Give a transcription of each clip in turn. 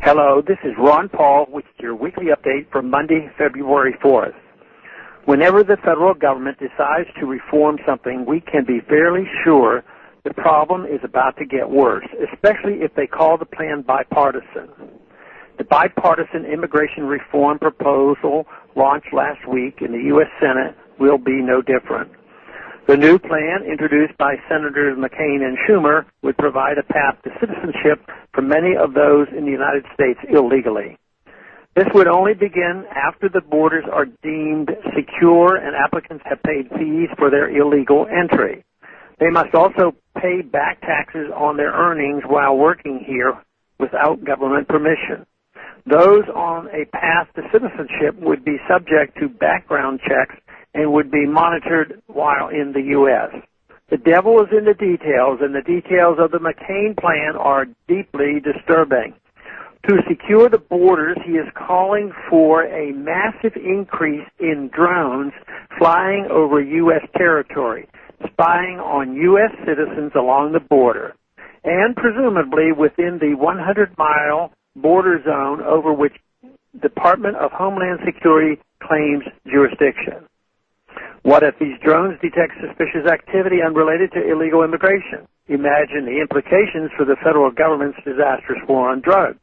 Hello, this is Ron Paul with your weekly update for Monday, February 4th. Whenever the federal government decides to reform something, we can be fairly sure the problem is about to get worse, especially if they call the plan bipartisan. The bipartisan immigration reform proposal launched last week in the U.S. Senate will be no different. The new plan, introduced by Senators McCain and Schumer, would provide a path to citizenship for many of those in the United States illegally. This would only begin after the borders are deemed secure and applicants have paid fees for their illegal entry. They must also pay back taxes on their earnings while working here without government permission. Those on a path to citizenship would be subject to background checks and would be monitored while in the U.S. The devil is in the details, and the details of the McCain plan are deeply disturbing. To secure the borders, he is calling for a massive increase in drones flying over U.S. territory, spying on U.S. citizens along the border, and presumably within the 100-mile border zone over which Department of Homeland Security claims jurisdiction. What if these drones detect suspicious activity unrelated to illegal immigration? Imagine the implications for the federal government's disastrous war on drugs.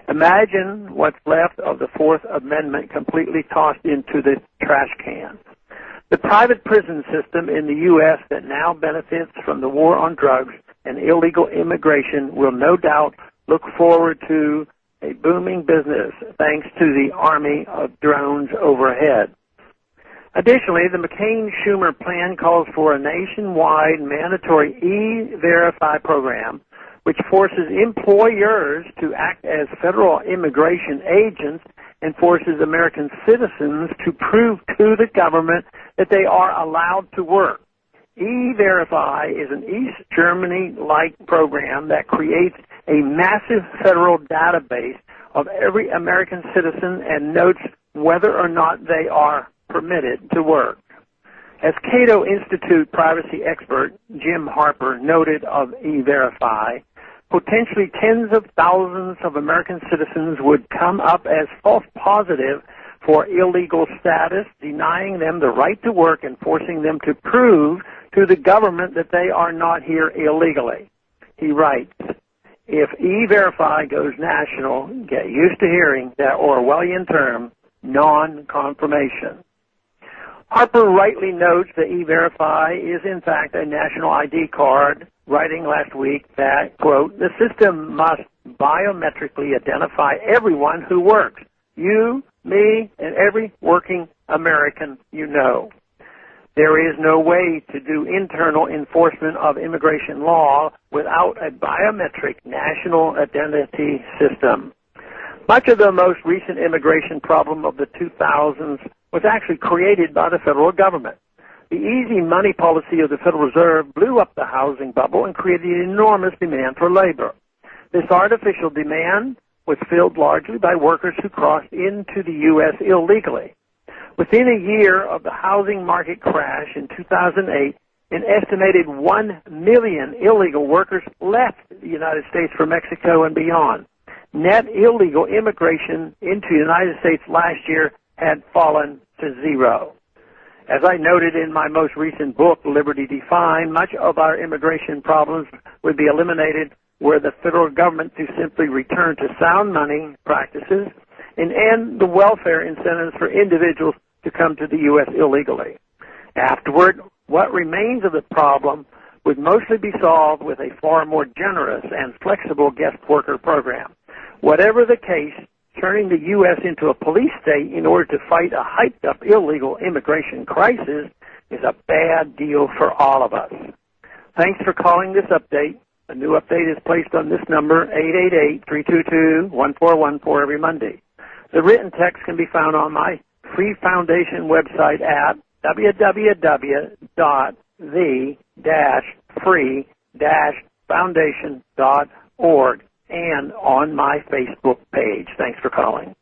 Imagine what's left of the Fourth Amendment completely tossed into the trash can. The private prison system in the U.S. that now benefits from the war on drugs and illegal immigration will no doubt look forward to a booming business thanks to the army of drones overhead. Additionally, the McCain-Schumer plan calls for a nationwide mandatory E-Verify program which forces employers to act as federal immigration agents and forces American citizens to prove to the government that they are allowed to work. E-Verify is an East Germany-like program that creates a massive federal database of every American citizen and notes whether or not they are permitted to work. As Cato Institute privacy expert Jim Harper noted of E-Verify, potentially tens of thousands of American citizens would come up as false positive for illegal status, denying them the right to work and forcing them to prove to the government that they are not here illegally. He writes, if E-Verify goes national, get used to hearing that Orwellian term, non-confirmation. Harper rightly notes that E-Verify is in fact a national ID card, writing last week that, quote, the system must biometrically identify everyone who works, you, me, and every working American you know. There is no way to do internal enforcement of immigration law without a biometric national identity system. Much of the most recent immigration problem of the 2000s was actually created by the federal government. The easy money policy of the Federal Reserve blew up the housing bubble and created enormous demand for labor. This artificial demand was filled largely by workers who crossed into the U.S. illegally. Within a year of the housing market crash in 2008, an estimated 1 million illegal workers left the United States for Mexico and beyond. Net illegal immigration into the United States last year had fallen to zero. As I noted in my most recent book, Liberty Defined, much of our immigration problems would be eliminated were the federal government to simply return to sound money practices and end the welfare incentives for individuals to come to the U.S. illegally. Afterward, what remains of the problem would mostly be solved with a far more generous and flexible guest worker program. Whatever the case, turning the U.S. into a police state in order to fight a hyped-up illegal immigration crisis is a bad deal for all of us. Thanks for calling this update. A new update is placed on this number, 888-322-1414, every Monday. The written text can be found on my free foundation website at www.the-free-foundation.org and on my Facebook page. Thanks for calling.